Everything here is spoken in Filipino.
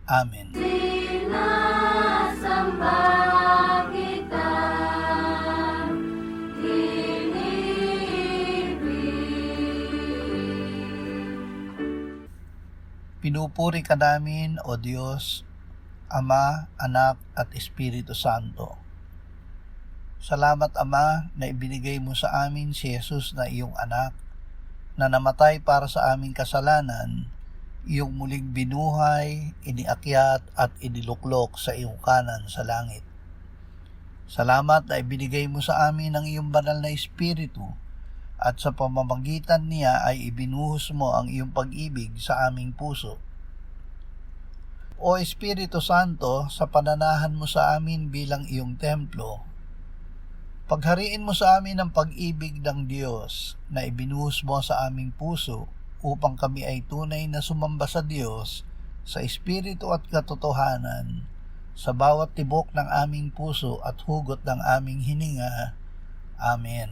Amen. Sinasamba kita, Pinupuri ka namin, O Diyos, Ama, Anak, at Espiritu Santo. Salamat, Ama, na ibinigay mo sa amin si Jesus na iyong anak, na namatay para sa aming kasalanan, iyong muling binuhay, iniakyat at iniluklok sa iyong kanan sa langit. Salamat na ibinigay mo sa amin ang iyong banal na Espiritu, at sa pamamagitan niya ay ibinuhos mo ang iyong pag-ibig sa aming puso. O Espiritu Santo, sa pananahan mo sa amin bilang iyong templo, paghariin mo sa amin ang pag-ibig ng Diyos na ibinuhos mo sa aming puso upang kami ay tunay na sumamba sa Diyos sa Espiritu at katotohanan sa bawat tibok ng aming puso at hugot ng aming hininga. Amen.